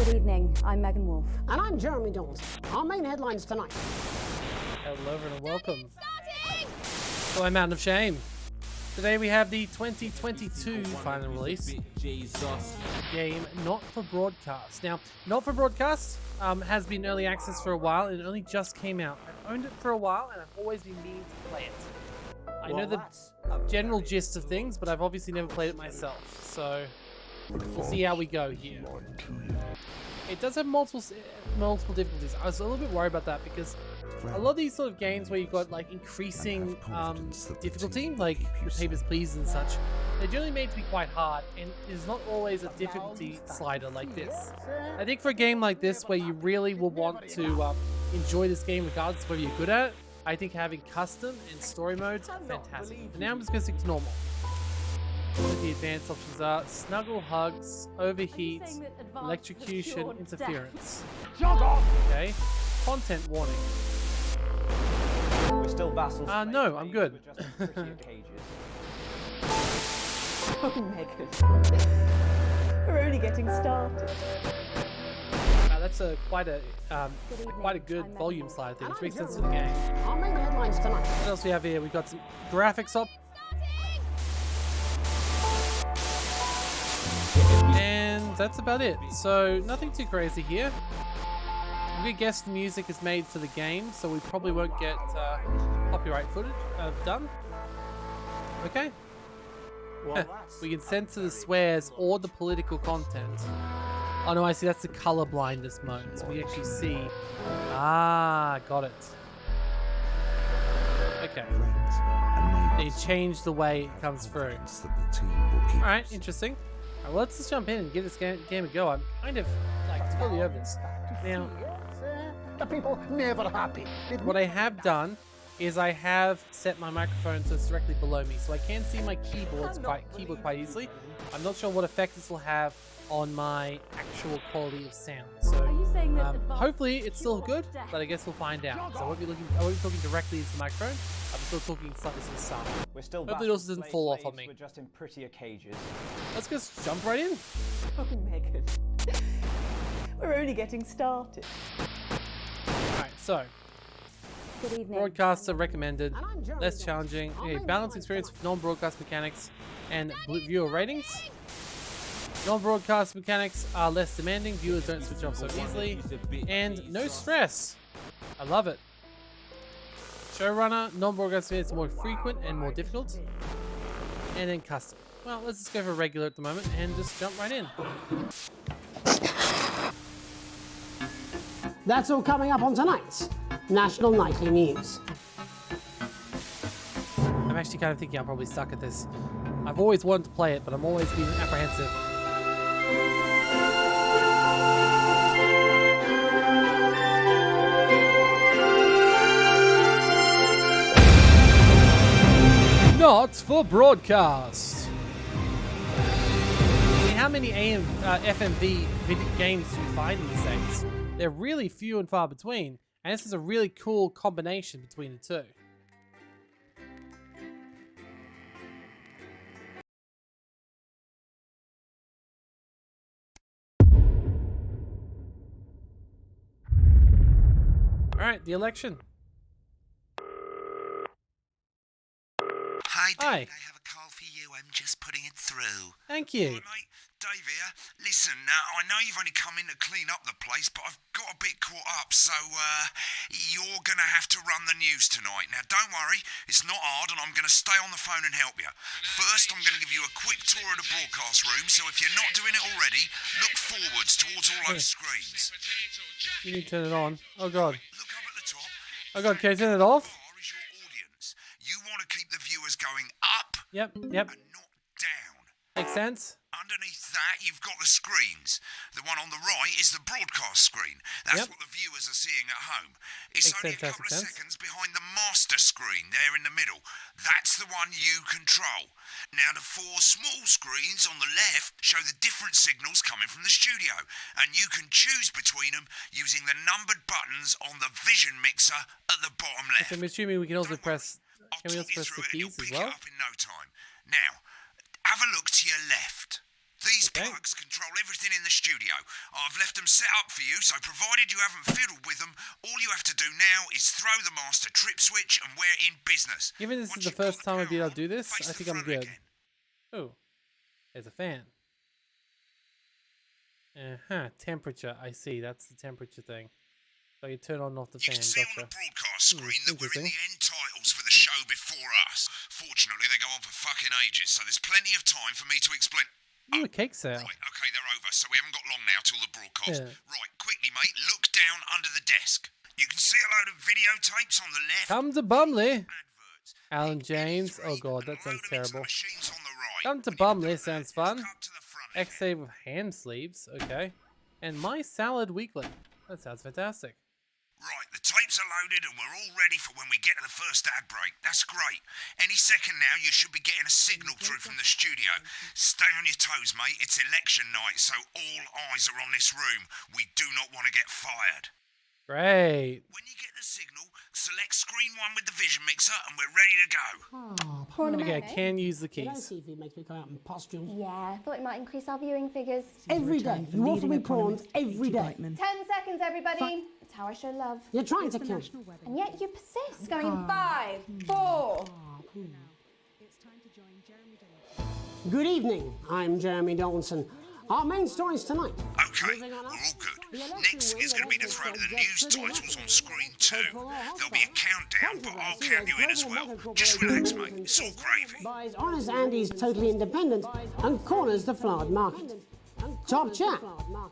Good evening, I'm Megan Wolf. And I'm Jeremy Jones. Our main headlines tonight. Hello everyone and welcome to my Mountain of Shame. Today we have the 2022 final release game, Not for Broadcast. Now, Not for Broadcast has been early access for a while and it only just came out. I've owned it for a while and I've always been meaning to play it. I know the general gist of things, but I've obviously never played it myself, so we'll see how we go here. It does have multiple difficulties. I was a little bit worried about that because a lot of these sort of games where you've got like increasing difficulty, like your Papers, Please and such, they're generally made to be quite hard, and there's not always a difficulty slider like this. I think for a game like this where you really will want to enjoy this game regardless of whether you're good at it, I think having custom and story modes are fantastic. For now I'm just going to stick to normal. What the advanced options are: snuggle, hugs, overheat, electrocution, interference. Okay. Content warning. We're still vassals. No, I'm good. Oh, Megan. We're only getting started. That's quite a good volume slide thing, which makes sense to the game. Our main headlines tonight. What else we have here? We've got some graphics up. And that's about it. So nothing too crazy here. I'm gonna guess the music is made for the game, so we probably won't get copyright footage done. Okay. We can censor the swears or the political content. Oh no, I see, that's the color blindness mode, so we actually see. Ah, got it. Okay. They changed the way it comes through. Alright, interesting. Alright, well, let's just jump in and give this game a go. I'm kind of like totally over this. Now, The people never happy. what I have done is I have set my microphone so it's directly below me, so I can see my keyboard quite easily. I'm not sure what effect this will have on my actual quality of sound. So hopefully it's still good, but I guess we'll find out. So I won't be talking directly into the microphone. I'm still talking slightly to the side. We're still hopefully it also doesn't fall off on me. We're just in prettier cages. Let's just jump right in. Oh, Megan. We're only getting started. Alright, so Good evening. broadcasts are recommended, less challenging, a balanced experience with non-broadcast mechanics and viewer ratings. Non-broadcast mechanics are less demanding, viewers don't switch off so easily, and no stress. I love it. Showrunner, non-broadcast events are more frequent and more difficult. And then custom. Well, let's just go for regular at the moment and just jump right in. That's all coming up on tonight's National Nightly News. I'm actually kind of thinking I'm probably stuck at this. I've always wanted to play it, but I'm always been apprehensive. Not for broadcast. I mean, how many FMV games do you find these days? They're really few and far between, and this is a really cool combination between the two. Alright, the election. Hi, Hi. Dave. I have a call for you. I'm just putting it through. Thank you. Right, mate. Dave here. Listen, now, I know you've only come in to clean up the place, but I've got a bit caught up, so you're going to have to run the news tonight. Now, don't worry. It's not hard, and I'm going to stay on the phone and help you. First, I'm going to give you a quick tour of the broadcast room, so if you're not doing it already, look forwards towards all those screens. You need to turn it on. Oh god. Look up at the top. Oh god, can I turn it off? Far is your audience. You want to keep the viewers going up Yep. and not down. Makes sense. Underneath that, you've got the screens. The one on the right is the broadcast screen. That's Yep. what the viewers are seeing at home. It's Makes only a fantastic couple of sense. seconds behind the master screen there in the middle. That's the one you control. Now, the four small screens on the left show the different signals coming from the studio, and you can choose between them using the numbered buttons on the vision mixer at the bottom left. So I'm assuming we can also Don't press. worry, I'll Can we talk also you press through the it and keys you'll as pick well? it up in no time. Now, have a look to your left. These Okay. plugs control everything in the studio. I've left them set up for you, so provided you haven't fiddled with them, all you have to do now is throw the master trip switch and we're in business. Given this Once is the you've got first time I'd be able to power do on, this, face I the think I'm front good. again. Oh, there's a fan. Temperature. I see. That's the temperature thing. So you turn on and off the You fan. can see on Gotcha. the broadcast screen that we're in interesting. the end titles for the show before us. Fortunately, they go on for fucking ages, so there's plenty of time for me to explain. Ooh, a cake sale. Right, okay, they're over, so we haven't got long now till the broadcast. Yeah. Right, quickly, mate, look down under the desk. You can see a load of videotapes on the left. Come to Bumley. Adverts. Alan Pick any James. Oh three god, and that sounds load 'em into the terrible. machines on the right. Come to When you've Bumley done sounds that, fun. look up to the front again. X-Save with hand sleeves. Okay. And My Salad Weekly. That sounds fantastic. Right, the tapes are loaded and we're all ready for when we get to the first ad break. That's great. Any second now, you should be getting a signal through from the studio. Stay on your toes, mate. It's election night, so all eyes are on this room. We do not want to get fired. Great. When you get the signal, select screen 1 with the vision mixer and we're ready to go. Okay, I can use the You know, keys. see if he makes me go out in pustules. Yeah, I thought it might increase our viewing figures. Every day. You offer me prawns every day. 10 seconds, everybody. It's how I show love. You're trying to kill me. And yet you persist, going in 5, 4. Good evening. I'm Jeremy Donaldson. Our main stories tonight. Okay, Moving we're on all up. good. Next is going to be to throw to the news titles on screen 2. There'll be a countdown, but I'll count you in as well. Just relax, mate. It's all gravy. Buys Honest Andy's Totally Independent and corners the flowered market. Top chat.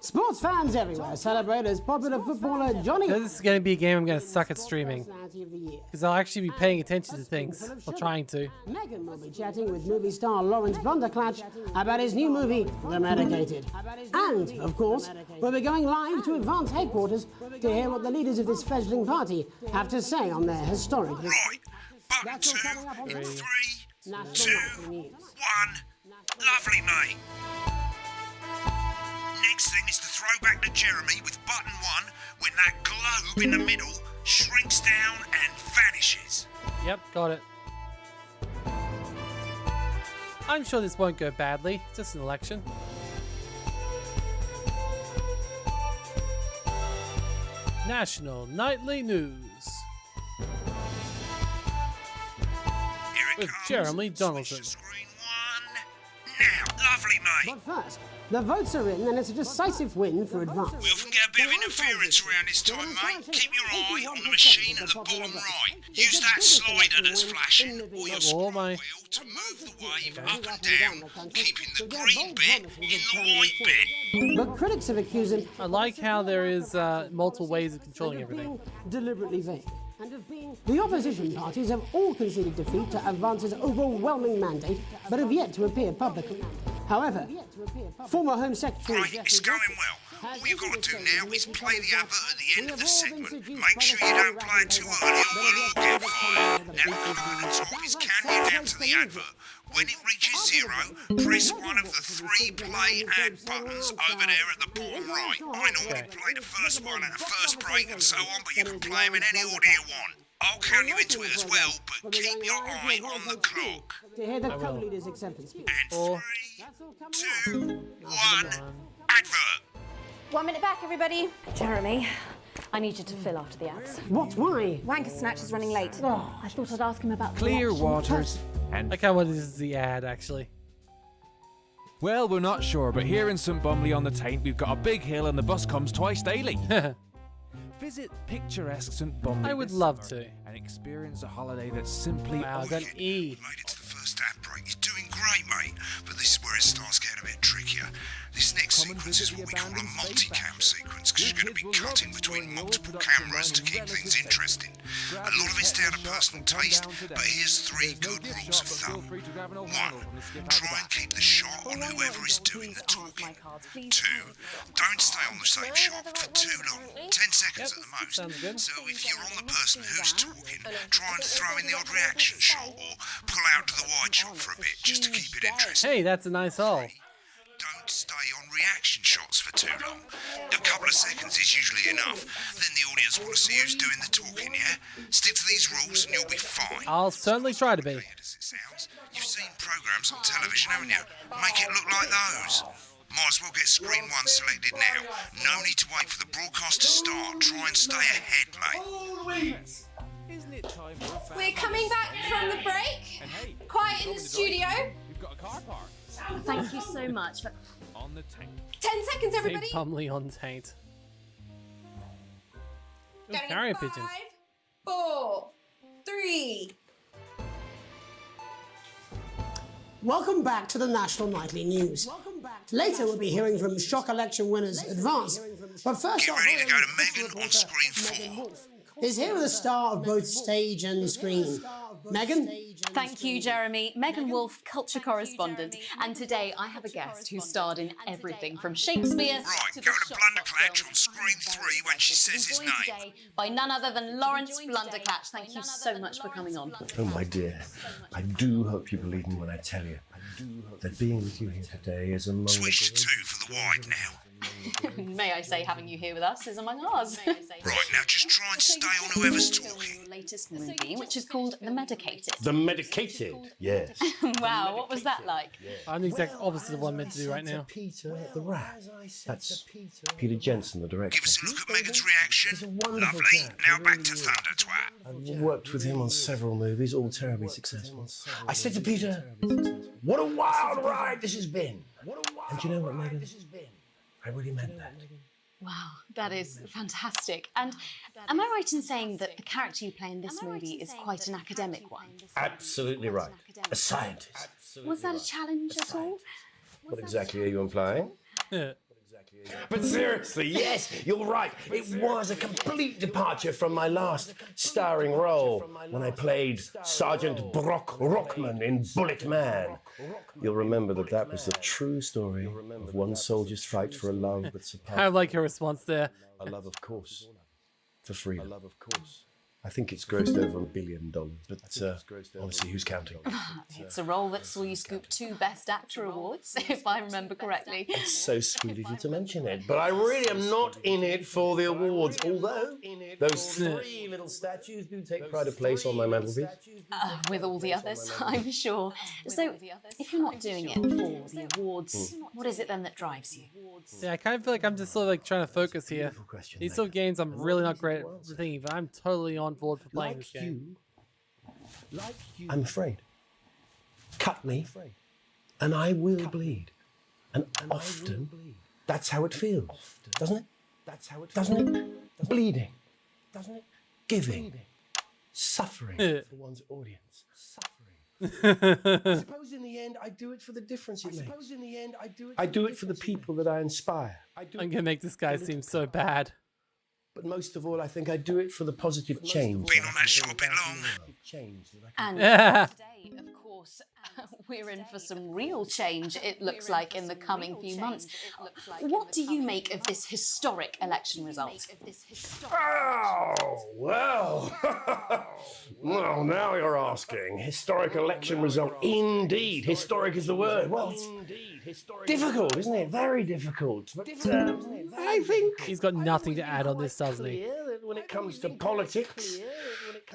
Sports fans everywhere celebrate as popular footballer Johnny. So this is going to be a game I'm going to suck at streaming. Personality of the year. Because I'll actually be paying attention to things. Or trying to. Megan will be chatting with movie star Lawrence Blunderclatch about his new movie, The Medicated. And, of course, we'll be going live to Advance headquarters to hear what the leaders of this fledgling party have to say on their historic victory. Right, button That's all 2 coming up on in the 3, National 2, Nightly News. 1. Lovely, mate. Next thing is to throw back to Jeremy with button 1 when that globe in the middle shrinks down and vanishes. Yep, got it. I'm sure this won't go badly. It's just an election. National Nightly News. Here it With comes. Jeremy Switch Donaldson. to screen 1. Now, lovely, mate. But first, the votes are in and it's a decisive win for Advance. We often get a bit of interference around this time, mate. Keep your eye on the machine at the bottom right. Use that slider that's flashing, or your scroll wheel to move the wave up and down, keeping the green bit in the white bit. But critics have accused him I like how there is multiple ways of controlling of being everything. deliberately vague. The opposition parties have all conceded defeat to Advance's overwhelming mandate, but have yet to appear publicly. However, former Home Secretary Right, it's going well. All you've got to do now is play the advert at the end of the segment. Make sure you don't play it too early or we'll all get fired. Now, over the top is counting you down to the advert. When it reaches 0, press one of the 3 play ad buttons over there at the bottom right. I normally play the first one at the first break and so on, but you can play them in any order you want. I'll count you into it as well, but keep your eye on the clock. To hear the co-leader's acceptance speech. And 3, 2, 1, advert. 1 minute back, everybody. Jeremy, I need you to fill after the ads. What? Why? Wanker Snatch is running late. Oh, I thought I'd ask him about the Clear election. waters and I kind of want this is the ad, actually. well, we're not sure, but here in St Bumley on the Taint, we've got a big hill and the bus comes twice daily. Visit picturesque St Bumley. I would this love summer to. and experience a holiday that's simply Wow, I got an E. Made it to the first ad break. You're doing great, mate. But this is where it starts getting a bit trickier. This next Come and sequence is visit what the we call a abandoned multicam space sequence, because you're going to be Kids will cutting love between enjoying the multiple old cameras to background keep and things relative interesting. Grab A lot your of it's pet down to in the shop personal and come taste, down today. but here's 3 There's no good gift rules shop, of but feel thumb. free to grab an old 1. handle and skip out the Try and back. keep the shot on whoever is doing the talking. 2. Don't stay on the same shot for too long. 10 seconds at the most. sounds good. So if you're on the person who's talking, try and throw in the odd reaction shot or pull out to the wide shot for a bit just to keep it interesting. Hey, that's a nice hole. Don't stay on reaction shots for too long. A couple of seconds is usually enough. Then the audience want to see who's doing the talking, yeah? Stick to these rules and you'll be fine. I'll certainly try to be. Weird as it sounds, you've seen programmes on television, haven't you? Make it look like those. Might as well get screen one selected now. No need to wait for the broadcast to start. Try and stay ahead, mate. Isn't it time for a fan? We're coming back from the break. And hey, Quiet in the studio. we've got a car park Thank you so much. on the tank. 10 seconds, everybody. Big Pumley on taint. Ooh, Going in carrier 5, pigeon. 4, 3. Welcome back to the National Nightly News. Later, we'll be hearing from shock election winners Advance. But first Get off, ready to go to Megan on screen 4. is here with a star of both stage and screen. Megan? Thank you, Jeremy. Megan Wolfe, culture correspondent. And today I have a guest who starred in everything from Shakespeare Right, to go the to Shop Blunderclatch Shop on screen 3 when she says his Joined name. today by none other than Lawrence Blunderclatch. Thank you so much for coming on. Oh, my dear, I do hope you believe me when I tell you that being with you here today is among Switch to the 2 for the wide now. May I say, having you here with us is among ours. Right, now just try and stay on whoever's talking. Your latest movie, which is called The Medicated. The medicated, yes. Wow, what was that like? I'm the exact opposite of what I'm meant to do right now. Peter the Rat. That's Peter Jensen, the director. Give us a look at Megan's reaction. wonderful Lovely. chap, Now back really to is. Thunder Twat. I've worked with him on several movies, all terribly successful. I said to Peter, what a wild ride this has been. And do you know what, Megan? I really meant that. Wow, that is fantastic. And am I right in saying that the character you play in this movie is quite an academic one? Absolutely right. A scientist. Was that a challenge at all? What exactly are you implying? Yeah. But seriously, yes, you're right. It was a complete departure from my last starring role when I played Sergeant Brock Rockman in Bullet Man. You'll remember that was the true story of one soldier's fight for a love that I surpassed like your response there. a love, of course, for freedom. I think it's grossed over $1 billion, but honestly, who's counting? It's a role that saw you scoop 2 Best Actor awards, if I remember correctly. It's so sweet of you to mention it, but I really am not in it for the awards, although those 3 little statues do take pride of place on my mantelpiece. With all the others, I'm sure. So, if you're not doing it for the awards, what is it then that drives you? Yeah, I kind of feel like I'm just sort of like trying to focus here. Question, These sort of games I'm really not great at thinking, but I'm totally on board for playing this like game. you, I'm afraid. Cut me, and I will bleed. And often, that's how it feels, doesn't it? Doesn't it? Bleeding. Doesn't it? Giving. Suffering for one's audience. I suppose in the end, I do it for the difference it makes. I do it for the people that I inspire. I'm gonna make this guy seem so bad. But most of all, I think I do it for the positive change. Been on that show a bit long. And Yeah. today, of course, we're in for some real change, it looks like, in the coming few months. What do you make of this historic election result? Oh, well. Well, now you're asking. Historic election result. Indeed. Historic is the word. Well, it's difficult, isn't it? Very difficult. But I think He's got nothing to add on this, doesn't he? clear that when it comes to politics,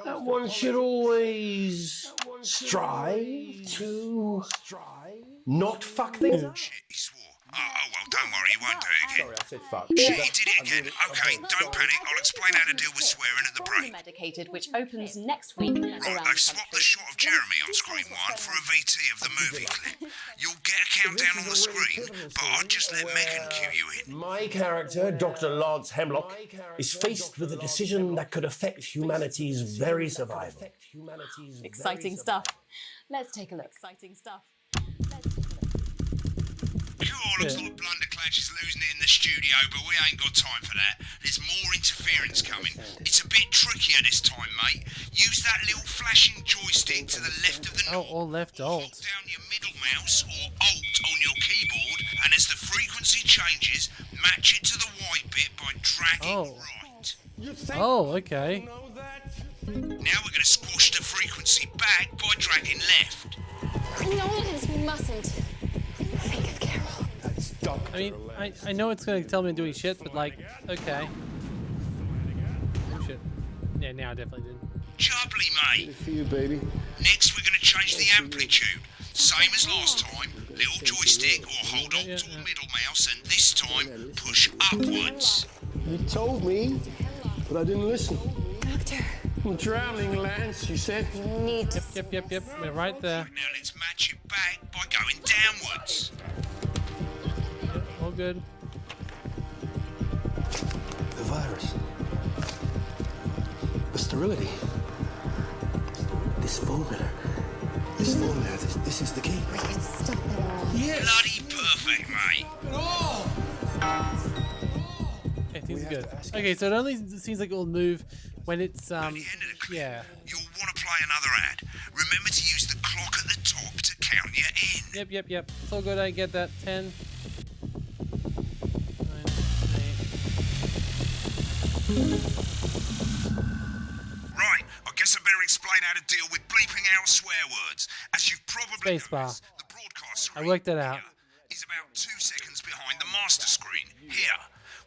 that one should always strive to not fuck things up. Shit, he swore. Oh, well, don't worry, he won't do it again. Sorry, I said fuck. Shit, he did it again. Okay, don't panic. I'll explain how to deal with swearing at the break. Medicated, which opens next week Right, around they've swapped the shot of Jeremy on screen 1 for a VT of the movie clip. You'll get a countdown on the screen, but I'll just let Megan cue you in. My character, Dr. Lance Hemlock, is faced with a decision that could affect humanity's very survival. exciting stuff. Let's take a look. Exciting stuff. Cool, looks like Blunderclatch is losing it in the studio, but we ain't got time for that. There's more interference coming. It's a bit trickier this time, mate. Use that little flashing joystick to the left of the Oh, knob. or left Hold alt. down your middle mouse or Alt on your keyboard, and as the frequency changes, match it to the white bit by dragging Oh. right. Oh, okay. Now we're going to squash the frequency back by dragging left. No, we mustn't. Think of Carol. I mean, I know it's gonna tell me doing shit, but like, okay. Oh shit. Yeah, now I definitely did. Jubbly, mate. For you, baby. Next, we're going to change the amplitude. Same as last time. Little joystick or hold Alt or middle mouse, and this time, push upwards. You told me, but I didn't listen. Doctor. I'm drowning, Lance, you said. Yep. We're right there. Now let's match it back by going downwards. All good. The virus. The sterility. This formula. This is the key. Stop it all. Bloody perfect, mate. Okay, things are good. Okay, so it only seems like it will move when it's At the end of the clip, yeah. you'll want to play another ad. Remember to use the clock at the top to count you in. Yep. It's all good. I get that. 10. 9, 8. Right, I guess I better explain how to deal with bleeping out swear words. As you've probably Spacebar. noticed, the broadcast I screen worked that out. is about 2 seconds behind the master screen. Here,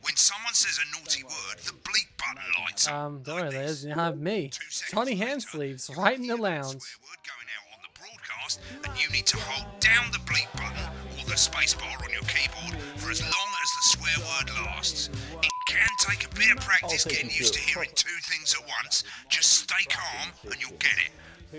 when someone says a naughty word, the bleep button lights up. Don't worry, Liz. You have me, Johnny Hand Sleeves, right in the lounge. Swear word going out on the broadcast, and you need to hold down the bleep button or the spacebar on your keyboard for as long as the swear word lasts. It can take a bit of practice getting used to hearing 2 things at once. Just stay calm and you'll get it.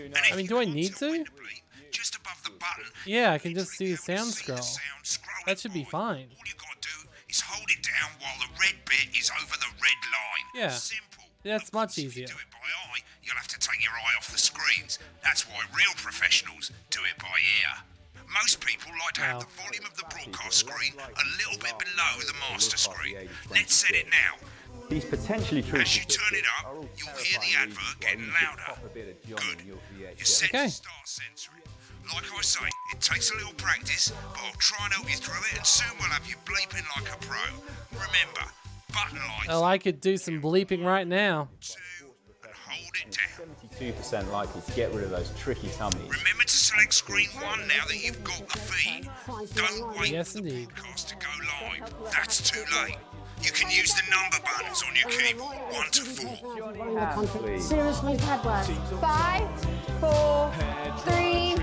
And if I mean, you do I can't need tell when to? bleep, just above the button, Yeah, I can you just bring see the down sound see the scroll. sound scrolling That should be by. fine. All you gotta do is hold it down while the red bit is over the red line. Yeah. Simple. That's Of much course, easier. If you do it by eye, you'll have to take your eye off the screens. That's why real professionals do it by ear. Most people like to have Wow. the volume of the broadcast screen a little bit below the master screen. Let's set it now. He's potentially true. As you turn it up, you'll hear the advert getting louder. Good. You're set Okay. to start censoring. Like I say, it takes a little practice, but I'll try and help you through it, and soon we'll have you bleeping like a pro. Remember, button lights. Oh, I could do some bleeping right now. 2, and hold it down. 72% likely to get rid of those tricky tummies. Remember to select screen 1 now that you've got the feed. Don't wait Yes, for the indeed. broadcast to go live. That's too late. You can use the number buttons on your keyboard, 1 to 4. Seriously, bad words. 5, 4, 3.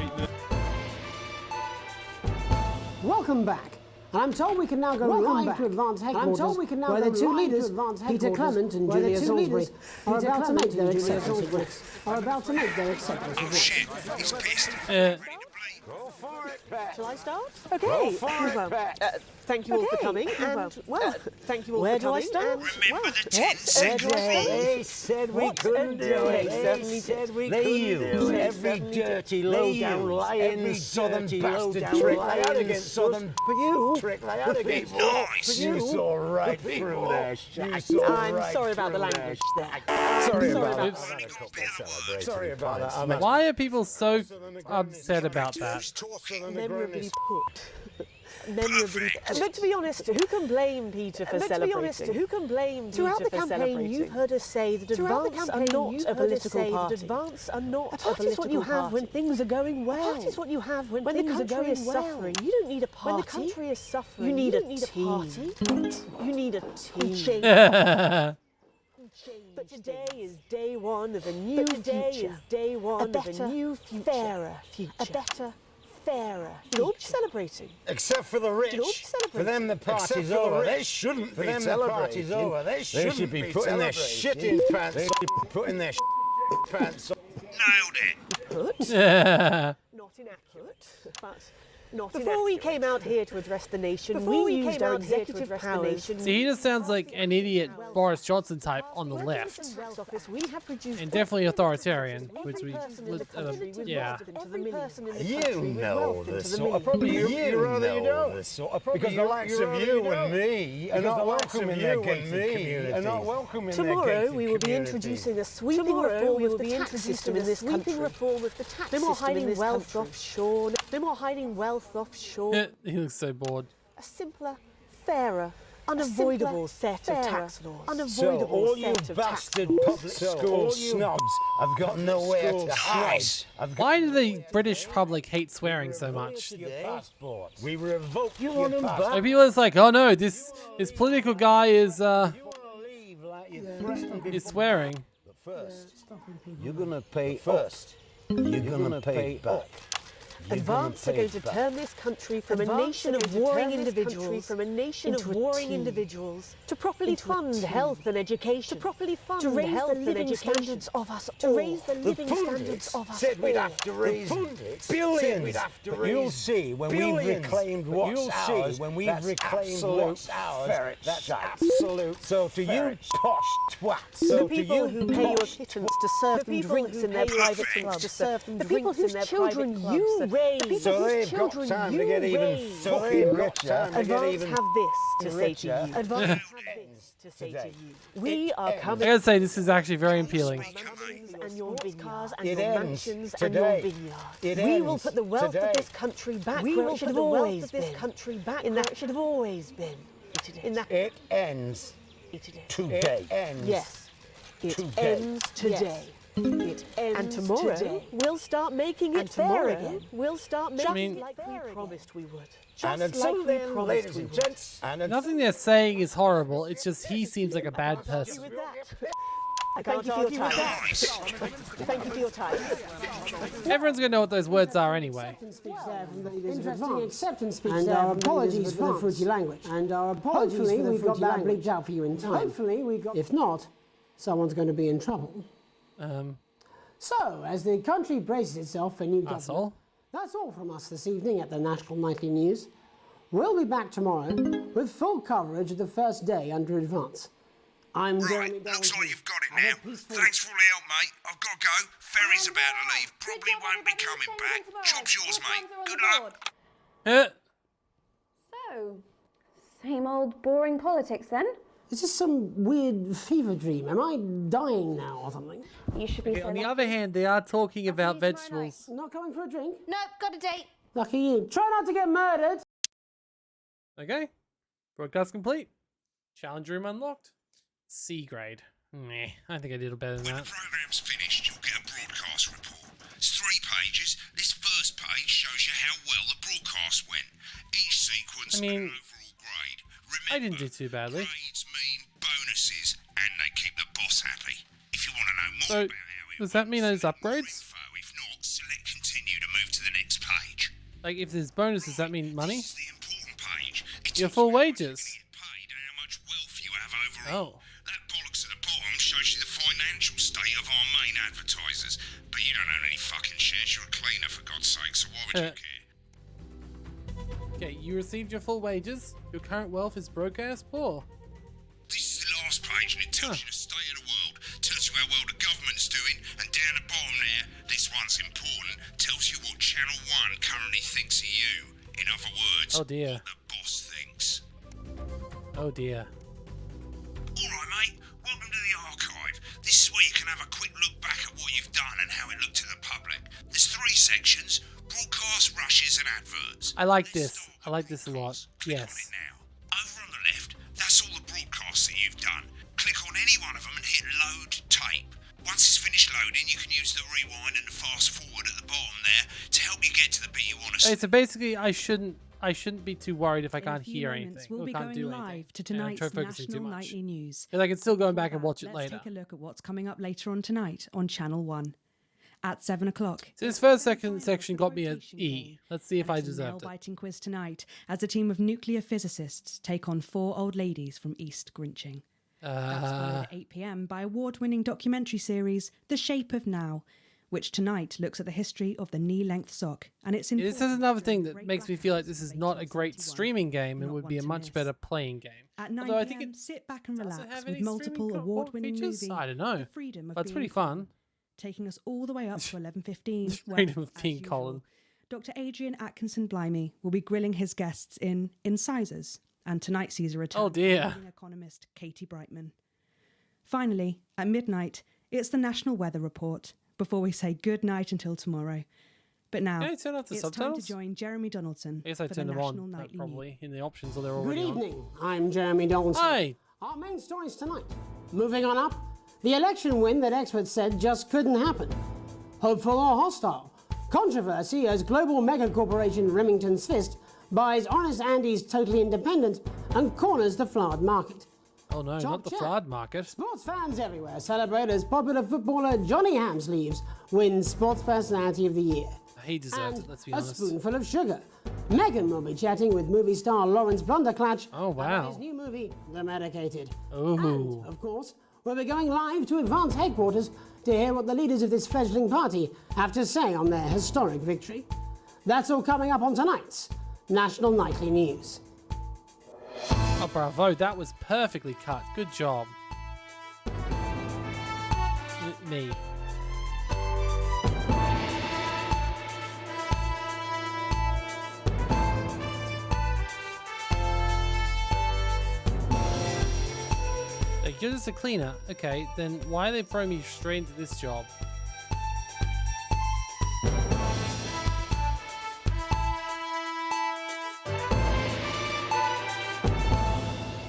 Welcome back. And I'm told we can now go live to Advanced Headquarters, where the two leaders, Peter Clement and Julia Salisbury, are about to make their acceptance Oh shit, he's pissed. Uh, Shall I start? Okay. Thank you all for coming. And thank you all for coming. Where do I start? Remember the 10-second rule. They said we couldn't do it. They said we couldn't do it. Every dirty, low-down, lying, southern bastard trick they had against southern. But you, trick they had against Nice. you saw right through their shit. I'm sorry about the language there. Sorry about that. Oops. Only got a bit of words. Sorry about that. I'm Why are people so upset about that? Memorably put. But to be honest, who can blame Peter for celebrating? Who can blame Peter Throughout the for campaign, celebrating? you've heard us say that advance are not a political party. Advance are not A party is what you have when things are going well. A party is what you have when the things are country going is well. suffering. You don't need a party. When the country is suffering, You need you a don't need a team. party. You need a team. But today is day one of a new future. Day one of a new future. Fairer future. A better, fairer. You'll all be celebrating. Except for the rich. You'll all be celebrating. For them, the party's over. They shouldn't be celebrating. They should be putting their shit in pants. They should be putting their pants on. Nailed it. Put. Not inaccurate, but not Before we came out here to address the nation, we used our executive powers. See, he just sounds like an idiot Boris Johnson type on the left. And definitely authoritarian, which we would, yeah. You know the sort of problem. You rather you don't. Because the likes of you and me are not welcome in their gated community. Tomorrow we will be introducing a sweeping reform of the tax system in this country. No more hiding wealth offshore. No more hiding wealth offshore. He looks so bored. A simpler, fairer unavoidable set of tax laws. So Unavoidable all you set of tax bastard laws. public school snobs have got nowhere to hide. Why do the British public hate swearing so much? We revoke your passport. Like people is like, oh no, this political guy is swearing. First, you're gonna pay first. You're gonna pay back. Advance are going to turn this country from a nation of warring individuals to properly fund health and education, to raise the living standards of us all. To raise the living standards of us said we'd all. have to raise billions. But you'll see when we've reclaimed what's ours. That's absolute. So to you posh twats. The people who pay your pittance to serve them drinks in their private clubs. The people whose children you raise. So they've got time to get even fucking richer. Advance have this to say to you. Advance have this to say to you. We are I coming. gotta say, this is actually very appealing. And your cars and It your ends mansions and your today. vineyards. It We will ends put the wealth today. of this country back We where will it should put have the wealth always of this been. country back in where that it should have always been. In that It ends today. today. Yes. It Today. ends today. It ends And tomorrow, today. we'll start making And it fair tomorrow, again. We'll start Just making like we promised we would. And Just until like we then, promised ladies we and would. gents, Nothing they're saying is horrible. It's just he seems like a bad person. With that, thank you for your time. Thank you for your time. Everyone's gonna know what those words are anyway. Interesting acceptance speech and our apologies for the fruity language. And our apologies Hopefully for the we got that bleeped out for you in time. Hopefully we got. If not, someone's going to be in trouble. So, as the country braces itself for new government, that's all from us this evening at the National Nightly News. We'll be back tomorrow with full coverage of the first day under Advance. I'm Jeremy Right, looks like you've got it now. Thanks for all the help, mate. I've got to go. Ferry's about to leave. Probably won't be coming back. Job's yours, mate. Good luck. So, same old boring politics then? Is this some weird fever dream? Am I dying now or something? You should be. On the other hand, they are talking about vegetables. Not coming for a drink? Nope, got a date. Lucky you. Try not to get murdered. Okay. Broadcast complete. Challenge room unlocked. C grade. Meh. I think I did better than that. Program's finished, you'll get a broadcast report. It's 3 pages. This first page shows you how well the broadcast went. Each sequence I mean, an overall grade. I didn't do too badly. Grades mean bonuses, and they keep the boss happy. If you want to know more So, about how it does that mean there's upgrades? info, if not, select continue to move to the next page. Like, if there's bonuses, does that mean money? This is the important page. It Your tells full you how much wages. you're gonna get paid and how much wealth you have overall. Oh. That bollocks at the bottom shows you the financial state of our main advertisers. But you don't own any fucking shares. You're a cleaner, for God's sake, so why would you care? Okay, you received your full wages. Your current wealth is broke ass poor. This is the last page, and it tells you the state of the world, tells you how well the government's doing, and down the bottom there, this one's important, tells you what Channel 1 currently thinks of you. In other words, Oh dear. what the boss thinks. Oh dear. Alright, mate, welcome to the archive. This is where you can have a quick look back at what you've done and how it looked to the public. There's 3 sections: broadcast, rushes, and adverts. I like this. I like this a lot. Yes. Over on the left, that's all the broadcasts that you've done. Click on any one of them and hit load tape. Once it's finished loading, you can use the rewind and the fast forward at the bottom there to help you get to the bit you want to see. Okay, so basically, I shouldn't be too worried if I can't hear anything. We'll or be can't going do live anything. to And I tonight's try focusing too National much. Nightly News. Because I can still go back and watch it Let's later. take a look at what's coming up later on tonight on Channel 1 at 7 o'clock. So this first section got me an E. Let's see if I deserved it. Nail-biting quiz tonight as a team of nuclear physicists take on 4 old ladies from East Grinching. That's followed at 8 p.m. by award-winning documentary series The Shape of Now, which tonight looks at the history of the knee-length sock and its This is another thing that makes me feel like this is not a great streaming game and would be a much better playing game. At 9 Although I think p.m., sit back and doesn't relax have with any multiple streaming award-winning features? movie I don't know. The Freedom of That's Being pretty fun. taking us all the way up to 11:15. Freedom of being Colin. Dr. Adrian Atkinson Blimey will be grilling his guests in Incisors, and tonight sees a return Oh, dear. of leading economist Katie Brightman. Finally, at midnight, it's the National Weather Report before we say good night until tomorrow. But now, Can I turn off the it's time subtitles? to join Jeremy Donaldson I guess I for the turned them National on, Nightly probably, in the options, or they're Good already on. evening. I'm Jeremy Donaldson. Hi! Our main stories tonight. Moving on up, the election win that experts said just couldn't happen. Hopeful or hostile? Controversy as global mega corporation Remington's Fist buys Honest Andy's Totally Independent and corners the flowered market. Oh no, Top not the chat. flood market. Sports fans everywhere celebrate as popular footballer Johnny Hamsleeves wins Sports Personality of the Year. He deserved And it, let's be a honest. spoonful of sugar. Meghan will be chatting with movie star Lawrence Blunderclatch about wow. his new movie, The Medicated. Ooh. And, of course, we'll be going live to Advance headquarters to hear what the leaders of this fledgling party have to say on their historic victory. That's all coming up on tonight's National Nightly News. Oh, bravo, that was perfectly cut. Good job. Me. You're just a cleaner. Okay, then why are they throwing me straight into this job?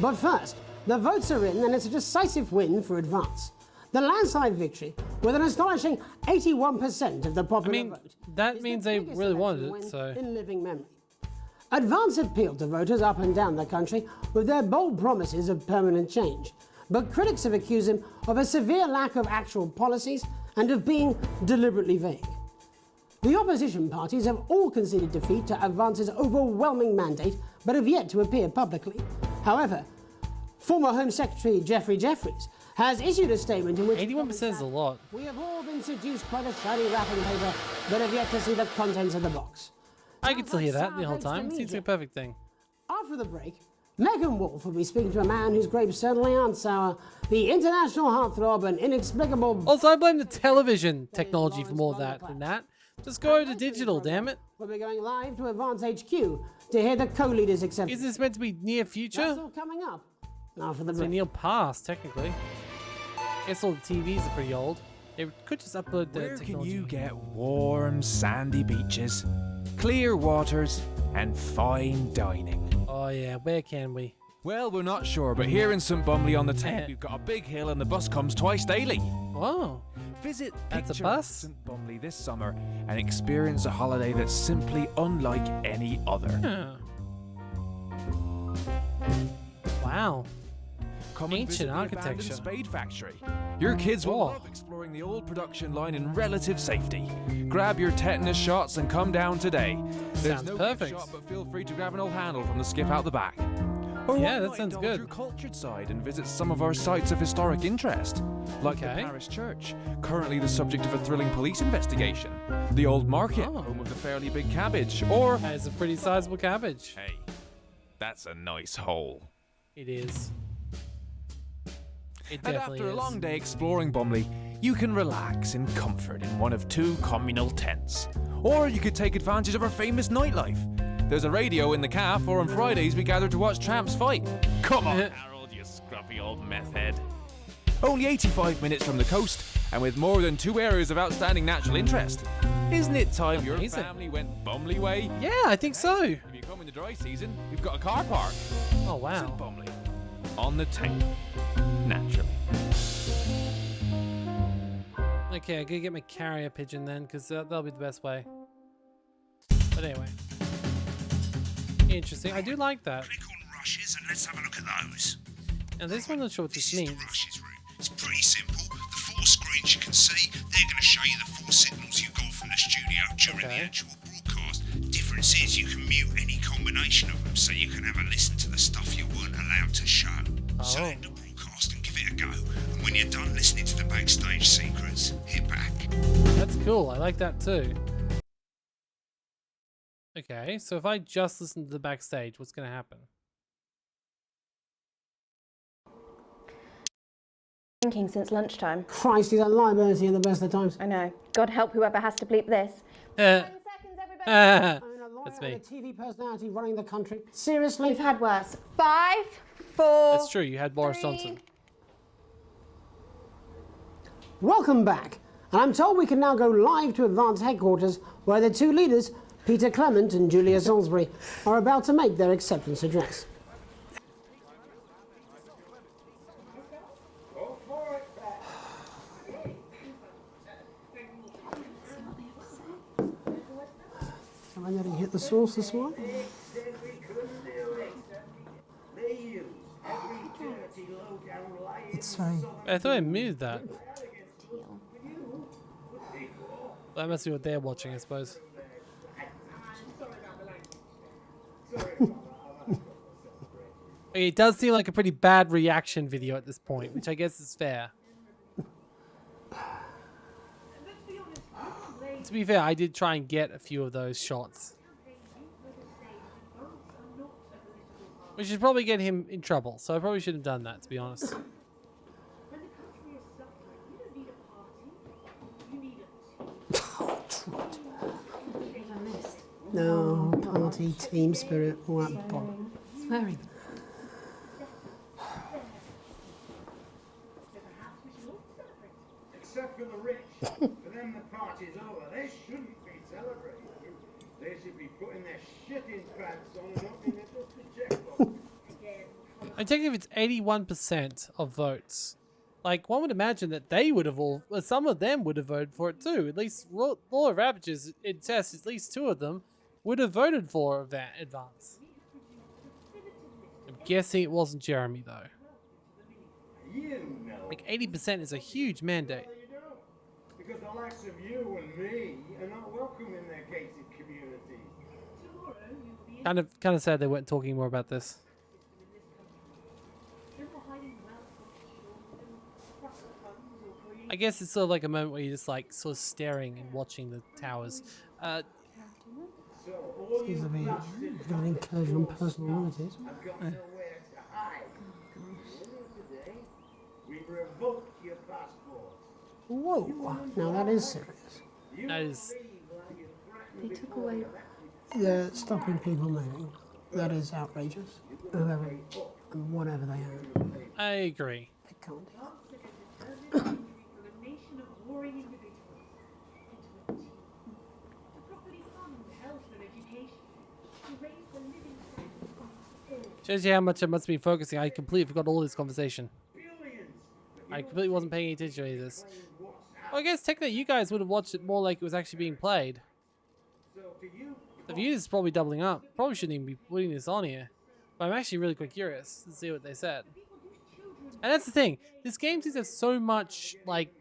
But first, the votes are in and it's a decisive win for Advance. The landslide victory, with an astonishing 81% of the popular vote. That means they really wanted it, so... In living memory. Advance appealed to voters up and down the country with their bold promises of permanent change. But critics have accused him of a severe lack of actual policies and of being deliberately vague. The opposition parties have all conceded defeat to Advance's overwhelming mandate, but have yet to appear publicly. However, former Home Secretary Geoffrey Jeffries has issued a statement in which 81% is a lot. we have all been seduced by the shiny wrapping paper, but have yet to see the contents of the box. I could still hear that the whole Sounds like time. sour Seems grapes like a perfect thing. After the break, Megan Wolf will be speaking to a man whose grapes certainly aren't sour, the international heartthrob and inexplicable... Also, I blame the television technology for more of that than that. Just go over to digital, damn it. We'll be going live to Advance HQ to hear the co-leaders accept. Is this meant to be near future? That's all coming up after the It's break. near past, technically. I guess all the TVs are pretty old. They could just upload the Where technology. can you get warm, sandy beaches, clear waters, and fine dining? Oh yeah, where can we? Well, we're not sure, but here in St Bumley on the Thames, we've got a big hill and the bus comes twice daily. Wow. Visit That's a Picture bus? St Bumley this summer and experience a holiday that's simply unlike any other. Huh. Wow. Come and visit Ancient the abandoned architecture. Spade Factory. Your kids will Oh. love exploring the old production line in relative safety. Grab your tetanus shots and come down today. There's Sounds no perfect. gift shop, but feel free to grab an old handle from the skip out the back. Or Yeah, why that not sounds indulge good. your cultured side and visit some of our sites of historic interest, like Okay. the Parish Church, currently the subject of a thrilling police investigation, the Old Market, Oh. home of the fairly big cabbage, or That is a pretty sizable cabbage. hey, that's a nice hole. It is. It And definitely after is. a long day exploring Bumley, you can relax in comfort in one of two communal tents. Or you could take advantage of our famous nightlife. There's a radio in the cafe, or on Fridays we gather to watch tramps fight. Come on, Harold, you scruffy old meth head. Only 85 minutes from the coast, and with more than 2 areas of outstanding natural interest. Isn't it time your Amazing. family went Bumley way? Yeah, I think so. If you come in the dry season, we've got a car park. Oh wow. St Bumley, on the Thames, naturally. Okay, I gotta get my carrier pigeon then, because that'll be the best way. But anyway. Interesting. I do like that. Click on rushes and let's have a look at those. Now this one, I'm not sure what this This is the means. rushes route. It's pretty simple. The 4 screens you can see, they're going to show you the 4 signals you got from the studio during the actual broadcast. Difference is you can mute any combination of them, so you can have a listen to the stuff you weren't allowed to show. Select the broadcast and give it a go. And when you're done listening to the backstage secrets, hit back. That's cool. I like that too. Okay, so if I just listen to the backstage, what's gonna happen? Thinking since lunchtime. Christ, he's a liability at the best of times. I know. God help whoever has to bleep this. That's That's me. A TV personality running the country. Seriously? We've had worse. 5, 4. That's true. You had Boris Johnson. Welcome back. And I'm told we can now go live to Advance headquarters, where the two leaders, Peter Clement and Julia Salisbury, are about to make their acceptance address. Am I letting hit the source this morning? It's very... I thought I moved that. That must be what they're watching, I suppose. Okay, it does seem like a pretty bad reaction video at this point, which I guess is fair. To be fair, I did try and get a few of those shots, which should probably get him in trouble, so I probably shouldn't have done that, to be honest. No, party, team spirit, all that bother. Swearing. Except for the rich. For them the party's over. They shouldn't be celebrating. They should be putting their shitting pants on and opening it up the checkbook. I think if it's 81% of votes, like one would imagine that they would have all, well, some of them would have voted for it too. At least law of averages, it says at least 2 of them would have voted for Advance. I'm guessing it wasn't Jeremy though. Like 80% is a huge mandate. Because the likes of you and me are not welcome in their gated communities. Kind of sad they weren't talking more about this. I guess it's sort of like a moment where you're just like sort of staring and watching the towers. Seems to be an incursion on personal liberties. Whoa, now that is serious. That is... They took away... They're stopping people moving. That is outrageous. Whoever and whatever they are. I agree. They can't do that. Shows you how much I must be focusing. I completely forgot all this conversation. I completely wasn't paying any attention to any of this. Well, I guess technically you guys would have watched it more like it was actually being played. The views is probably doubling up. Probably shouldn't even be putting this on here. But I'm actually really quite curious to see what they said. And that's the thing. This game seems to have so much, like,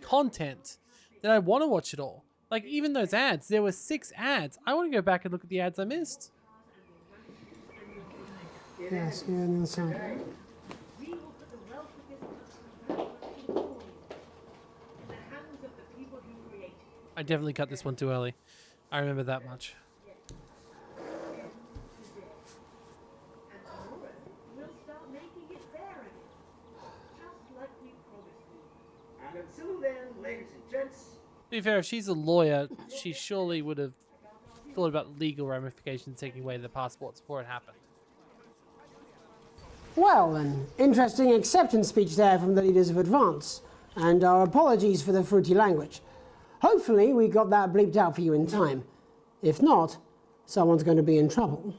content that I want to watch it all. Like, even those ads. There were 6 ads. I want to go back and look at the ads I missed. Yes, you're on the side. I definitely cut this one too early. I remember that much. And until then, ladies and gents, To be fair, if she's a lawyer, she surely would have thought about legal ramifications taking away the passports before it happened. Well, an interesting acceptance speech there from the leaders of Advance, and our apologies for the fruity language. Hopefully we got that bleeped out for you in time. If not, someone's going to be in trouble.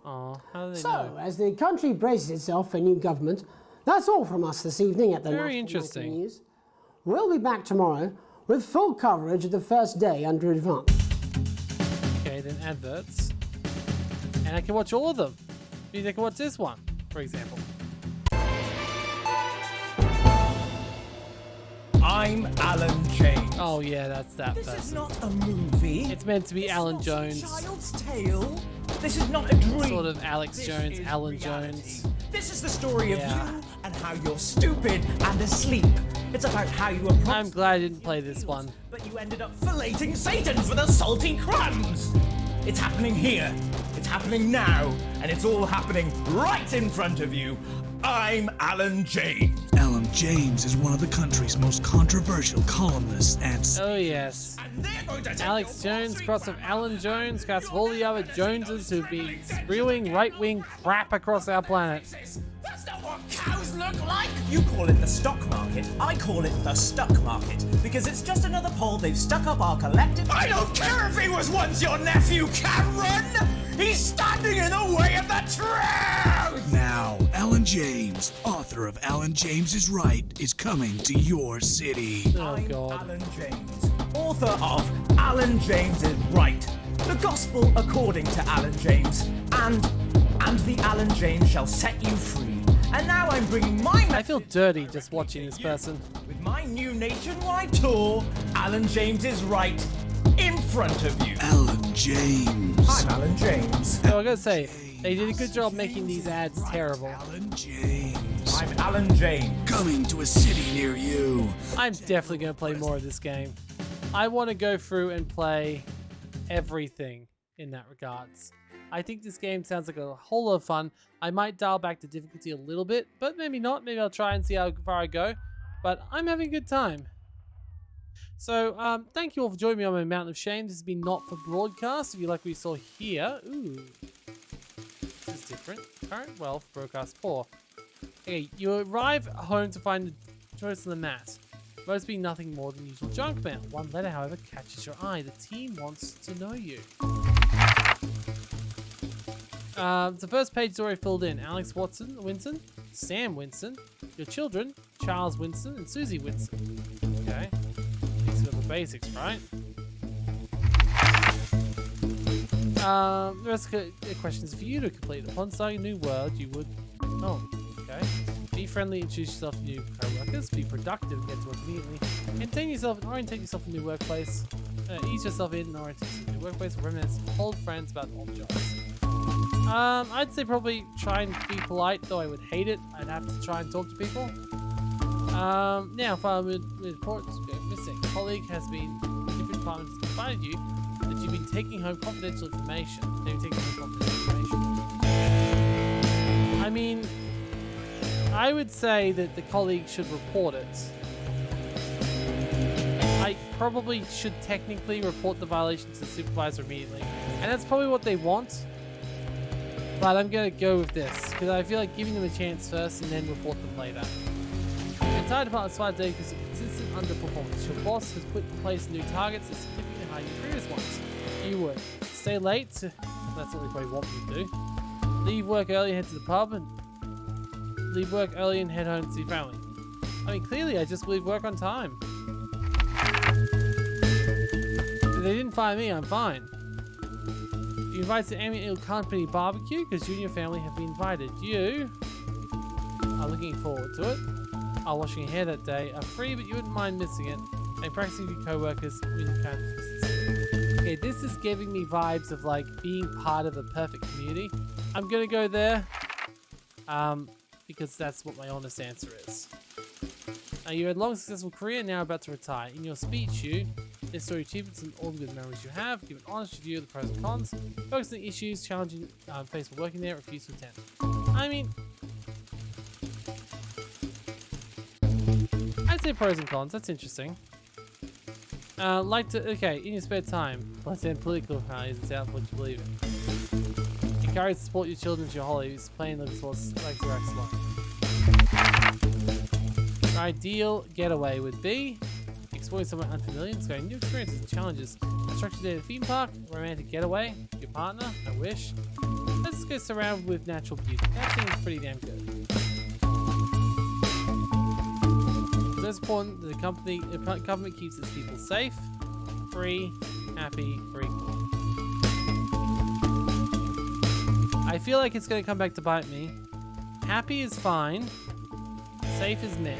Aw, how do they So, know? as the country braces itself for new government, that's all from us this evening at the Very National interesting. Nightly News. We'll be back tomorrow with full coverage of the first day under Advance. Okay, then adverts. And I can watch all of them. Maybe I can watch this one, for example. I'm Alan James. Oh yeah, that's that This person. is not a movie. It's meant to be Alan Not Jones. a child's tale. This is not a dream. Sort of Alex This Jones, is Alan reality. Jones. This is the story of Yeah. you and how you're stupid and asleep. It's about how you approach. I'm glad I didn't play this one. But you ended up filleting Satan for the salty crumbs. It's happening here. It's happening now. And it's all happening right in front of you. I'm Alan James. Alan James is one of the country's most controversial columnists and... Oh yes. Alex Jones, cross of Alan Jones, cross of all the other Joneses who've been spewing right-wing crap across our planet. That's not what cows look like? You call it the stock market. I call it the stuck market. Because it's just another pole they've stuck up our collective... I don't care if he was once your nephew, Cameron! He's standing in the way of the truth! Now, Alan James, author of Alan James is Right, is coming to your city. Oh, God. Alan James, author of Alan James is Right. The Gospel according to Alan James. And the Alan James shall set you free. And now I'm bringing my... I feel dirty just watching this person. With my new nationwide tour, Alan James is Right, in front of you. Alan James. I'm Alan James. So I gotta say, they did a good job making these ads terrible. Alan James. I'm Alan James. Coming to a city near you. I'm definitely gonna play more of this game. I want to go through and play everything in that regards. I think this game sounds like a whole lot of fun. I might dial back the difficulty a little bit, but maybe not. Maybe I'll try and see how far I go. But I'm having a good time. So, thank you all for joining me on my Mountain of Shame. This has been Not for Broadcast. If you like what you saw here, ooh, this is different. Current wealth, broadcast 4. Okay, you arrive home to find the choice on the mat. Most being nothing more than usual junk mail. One letter, however, catches your eye. The team wants to know you. The first page is already filled in. Alex Winston, Sam Winston, your children, Charles Winston, and Susie Winston. Okay. These are the basics, right? The rest of the questions for you to complete. Upon starting a new world, you would... Oh, okay. Be friendly, introduce yourself to new co-workers. Be productive, get to work immediately. Entertain yourself and orientate yourself in a new workplace. Ease yourself in and orientate yourself in a new workplace. Reminisce old friends about old jobs. I'd say probably try and be polite, though I would hate it. I'd have to try and talk to people. Now, file with reports go missing. A colleague has been in different departments provided you that you've been taking home confidential information. They've taken home confidential information. I mean, I would say that the colleague should report it. I probably should technically report the violation to the supervisor immediately. And that's probably what they want. But I'm going to go with this, because I feel like giving them a chance first and then report them later. The entire department is fired today because of consistent underperformance. Your boss has put in place new targets that significantly higher than previous ones. You would stay late, that's what they probably want me to do. Leave work early and head to the pub, and leave work early and head home to see family. I mean, clearly I just leave work on time. If they didn't fire me, I'm fine. You invite to Amy and Company barbecue because you and your family have been invited. You are looking forward to it. Are washing your hair that day. Are free, but you wouldn't mind missing it. And practicing with your co-workers with your consistency. Okay, this is giving me vibes of like being part of a perfect community. I'm gonna go there, because that's what my honest answer is. You had a long, successful career, now about to retire. In your speech, you list your achievements and all the good memories you have. Give an honest review of the pros and cons. Focus on the issues, challenging faced while working there. Refuse to attend. I mean, I'd say pros and cons. That's interesting. Okay, in your spare time, let's end political rallies and sound what you believe in. Encourage to support your children's your hobbies. Playing the sports like your excellent. Your ideal getaway would be exploring somewhere unfamiliar, discovering new experiences and challenges. A structured day at a theme park, a romantic getaway, your partner, I wish. Let's go surrounded with natural beauty. That seems pretty damn good. It's important that the government keeps its people safe, free, happy, free. I feel like it's going to come back to bite me. Happy is fine. Safe is meh.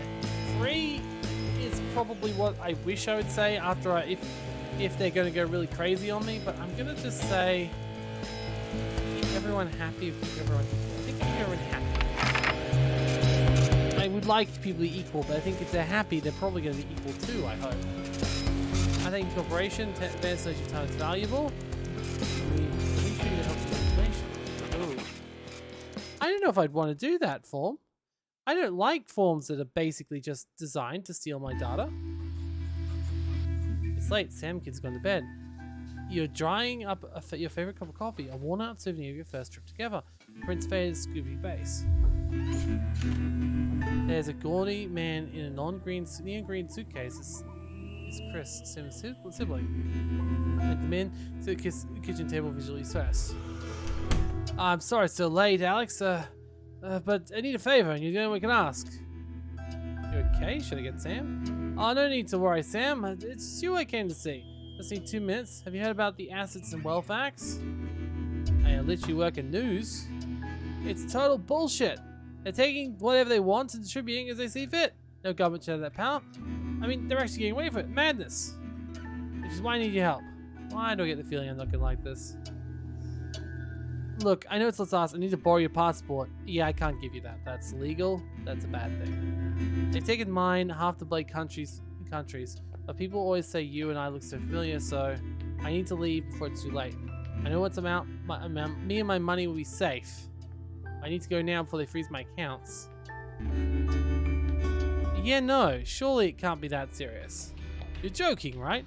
Free is probably what I wish I would say after if they're going to go really crazy on me, but I'm going to just say keep everyone happy. Keep everyone happy. I would like people to be equal, but I think if they're happy, they're probably going to be equal too, I hope. I think cooperation, advanced knowledge of time is valuable. I don't know if I'd want to do that form. I don't like forms that are basically just designed to steal my data. It's late. Sam kid's gone to bed. You're drying up your favorite cup of coffee, a worn-out souvenir of your first trip together. Prince Fair's Scooby Base. There's a gaudy man in a neon green suitcase. Is Chris Sim's sibling. Let them in to the kitchen table visually first. I'm sorry it's so late, Alex. But I need a favor, and you're the only one we can ask. You okay? Should I get Sam? Oh, no need to worry, Sam. It's just you I came to see. Just need 2 minutes. Have you heard about the assets and wealth acts? I literally work in news. It's total bullshit. They're taking whatever they want and distributing as they see fit. No government should have that power. I mean, they're actually getting away from it. Madness. Which is why I need your help. Why do I get the feeling I'm not gonna like this? Look, I know it's let's ask. I need to borrow your passport. Yeah, I can't give you that. That's illegal. That's a bad thing. They've taken mine, half the Blake countries. But people always say you and I look so familiar, so I need to leave before it's too late. I know what's amount. Me and my money will be safe. I need to go now before they freeze my accounts. Yeah, no. Surely it can't be that serious. You're joking, right?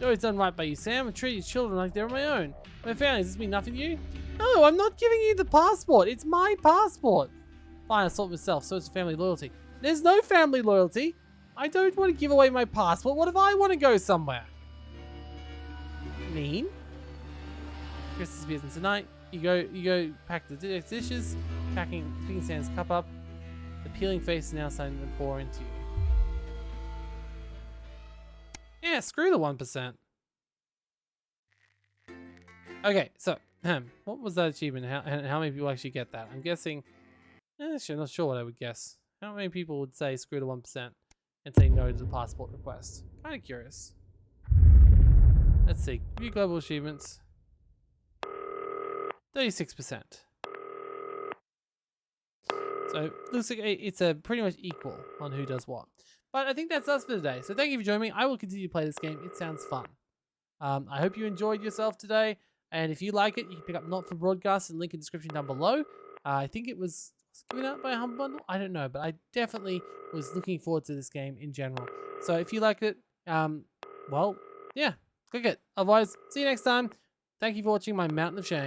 You always done right by you, Sam. I treat your children like they're my own. My family, does this mean nothing to you? No, I'm not giving you the passport. It's my passport. Fine, I'll sort myself. So it's family loyalty. There's no family loyalty. I don't want to give away my passport. What if I want to go somewhere? Mean? Christmas business tonight. You go pack the dishes, picking Sam's cup up. The peeling face is now starting to pour into you. Yeah, screw the 1%. Okay, so what was that achievement? How many people actually get that? I'm guessing. Actually, I'm not sure what I would guess. How many people would say screw the 1% and say no to the passport request? Kind of curious. Let's see. View global achievements. 36%. So looks like it's a pretty much equal on who does what. But I think that's us for today. So thank you for joining me. I will continue to play this game. It sounds fun. I hope you enjoyed yourself today. And if you like it, you can pick up Not for Broadcast and link in the description down below. I think it was given out by a Humble Bundle. I don't know, but I definitely was looking forward to this game in general. So if you like it, well, yeah, click it. Otherwise, see you next time. Thank you for watching my Mountain of Shame.